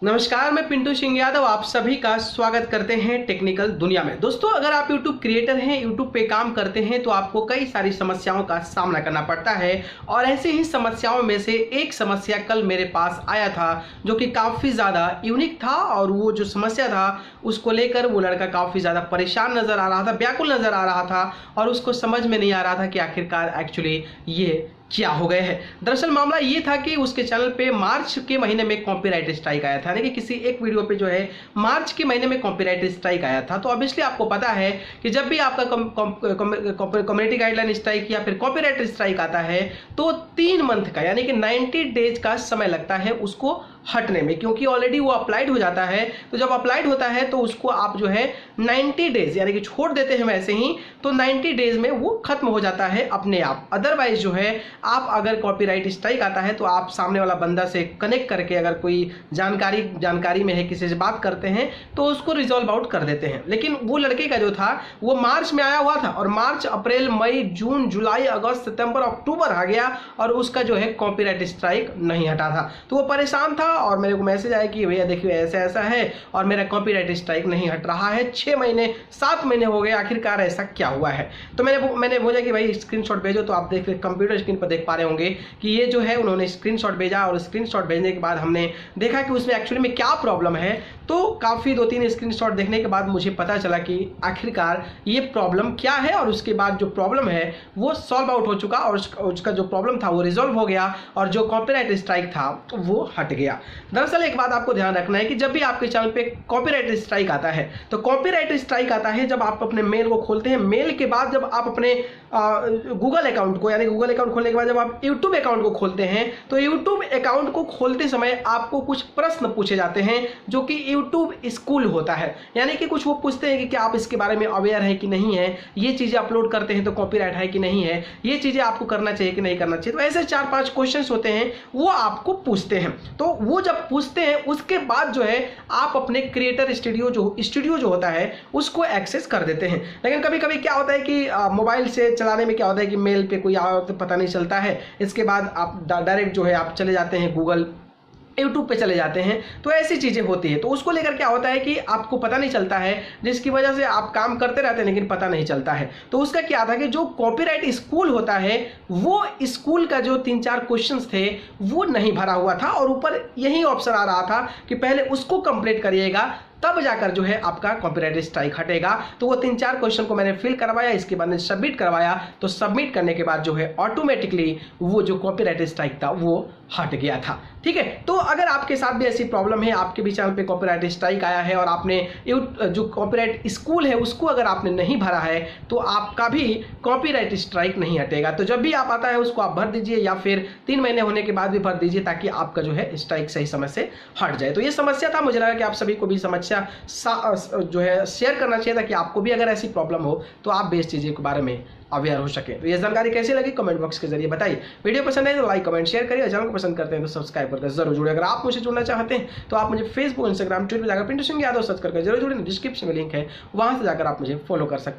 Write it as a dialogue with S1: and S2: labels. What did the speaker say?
S1: नमस्कार, मैं पिंटू सिंह यादव आप सभी का स्वागत करते हैं टेक्निकल दुनिया में। दोस्तों, अगर आप YouTube क्रिएटर हैं, YouTube पे काम करते हैं तो आपको कई सारी समस्याओं का सामना करना पड़ता है। और ऐसे ही समस्याओं में से एक समस्या कल मेरे पास आया था जो कि काफ़ी ज़्यादा यूनिक था। और वो जो समस्या था उसको लेकर वो लड़का काफ़ी ज़्यादा परेशान नज़र आ रहा था, व्याकुल नज़र आ रहा था और उसको समझ में नहीं आ रहा था कि आखिरकार एक्चुअली ये क्या हो गए हैं। दरअसल मामला ये था कि उसके चैनल पे मार्च के महीने में कॉपीराइट स्ट्राइक आया था, यानी कि किसी एक वीडियो पे जो है मार्च के महीने में कॉपीराइट स्ट्राइक आया था। तो ऑब्वियसली आपको पता है कि जब भी आपका कम्युनिटी गाइडलाइन स्ट्राइक या फिर कॉपीराइट स्ट्राइक आता है तो 3 मंथ का यानी कि 90 डेज का समय लगता है उसको हटने में, क्योंकि ऑलरेडी वो अप्लाइड हो जाता है। तो जब अप्लाइड होता है तो उसको आप जो है 90 डेज यानी कि छोड़ देते हैं वैसे ही, तो 90 डेज में वो खत्म हो जाता है अपने आप। अदरवाइज जो है आप अगर कॉपीराइट स्ट्राइक आता है तो आप सामने वाला बंदा से कनेक्ट करके अगर कोई जानकारी में है, किसी से बात करते हैं तो उसको रिजॉल्व आउट कर देते हैं। लेकिन वो लड़के का जो था वो मार्च में आया हुआ था और मार्च, अप्रैल, मई, जून, जुलाई, अगस्त, सितंबर, अक्टूबर आ गया और उसका जो है कॉपीराइट स्ट्राइक नहीं हटा था। तो वो परेशान था और मेरे को मैसेज आया कि भैया देखिए ऐसा ऐसा है और मेरा कॉपीराइट स्ट्राइक नहीं हट रहा है, 6 महीने 7 महीने हो गए, आखिरकार ऐसा क्या हुआ है। तो मैंने बोला कि भाई स्क्रीनशॉट भेजो। तो आप देख कंप्यूटर स्क्रीन पर देख पा रहे होंगे कि ये जो है उन्होंने स्क्रीनशॉट भेजा और स्क्रीनशॉट भेजने के बाद हमने देखा कि उसमें एक्चुअली में क्या प्रॉब्लम है। तो काफ़ी 2-3 स्क्रीनशॉट देखने के बाद मुझे पता चला कि आखिरकार ये प्रॉब्लम क्या है और उसके बाद जो प्रॉब्लम है वो सॉल्व आउट हो चुका और उसका जो प्रॉब्लम था वो रिजॉल्व हो गया और जो कॉपीराइट स्ट्राइक था तो वो हट गया। दरअसल एक बात आपको ध्यान रखना है कि जब भी आपके चैनल पे कॉपीराइट स्ट्राइक आता है तो कॉपीराइट स्ट्राइक आता है जब आप अपने मेल को खोलते हैं। मेल के बाद जब आप अपने गूगल अकाउंट को, यानी गूगल अकाउंट खोलने के बाद जब आप यूट्यूब अकाउंट को खोलते हैं तो यूट्यूब अकाउंट को खोलते समय आपको कुछ प्रश्न पूछे जाते हैं जो कि यूट्यूब स्कूल होता है। यानी कि कुछ वो पूछते हैं कि क्या आप इसके बारे में अवेयर हैं कि नहीं है, ये चीज़ें अपलोड करते हैं तो कॉपीराइट है कि नहीं है, ये चीज़ें आपको करना चाहिए कि नहीं करना चाहिए। तो ऐसे 4-5 क्वेश्चंस होते हैं वो आपको पूछते हैं। तो वो जब पूछते हैं उसके बाद जो है आप अपने क्रिएटर स्टूडियो जो होता है उसको एक्सेस कर देते हैं। लेकिन कभी कभी क्या होता है कि मोबाइल से चलाने में क्या होता है कि मेल पे कोई आया तो पता नहीं चलता है। इसके बाद आप डायरेक्ट जो है आप चले जाते हैं गूगल, यूट्यूब पे चले जाते हैं, तो ऐसी चीज़ें होती है। तो उसको लेकर क्या होता है कि आपको पता नहीं चलता है, जिसकी वजह से आप काम करते रहते हैं लेकिन पता नहीं चलता है। तो उसका क्या था कि जो कॉपीराइट स्कूल होता है वो स्कूल का जो 3-4 क्वेश्चंस थे वो नहीं भरा हुआ था और ऊपर यही ऑप्शन आ रहा था कि पहले उसको कंप्लीट करिएगा तब जाकर जो है आपका कॉपीराइट स्ट्राइक हटेगा। तो वो 3-4 क्वेश्चन को मैंने फिल करवाया, इसके बाद मैंने सबमिट करवाया। तो सबमिट करने के बाद जो है ऑटोमेटिकली वो जो कॉपीराइट स्ट्राइक था वो हट गया था। ठीक है, तो अगर आपके साथ भी ऐसी प्रॉब्लम है, आपके भी चैनल पे कॉपीराइट स्ट्राइक आया है और आपने जो कॉपीराइट स्कूल है उसको अगर आपने नहीं भरा है तो आपका भी कॉपीराइट स्ट्राइक नहीं हटेगा। तो जब भी आप आता है उसको आप भर दीजिए या फिर 3 महीने होने के बाद भी भर दीजिए ताकि आपका जो है स्ट्राइक सही समय से हट जाए। तो ये समस्या था, मुझे लगा कि आप सभी को भी समस्या जो है शेयर करना चाहिए था कि आपको भी अगर ऐसी प्रॉब्लम हो तो आप भी इस चीज़ के बारे में अवेयर हो सके। तो ये जानकारी कैसी लगी कमेंट बॉक्स के जरिए बताइए। वीडियो पसंद है तो लाइक, कमेंट, शेयर करिए। चैनल को पसंद करते हैं तो सब्सक्राइब करके जरूर जुड़े। अगर आप मुझे जुड़ना चाहते हैं तो आप मुझे फेसबुक, इंस्टाग्राम, ट्विटर पर जाकर पिंटू सिंह यादव सर्च करके जरूर जुड़े। डिस्क्रिप्शन में लिंक है, वहां से जाकर आप मुझे फॉलो कर सकते हैं।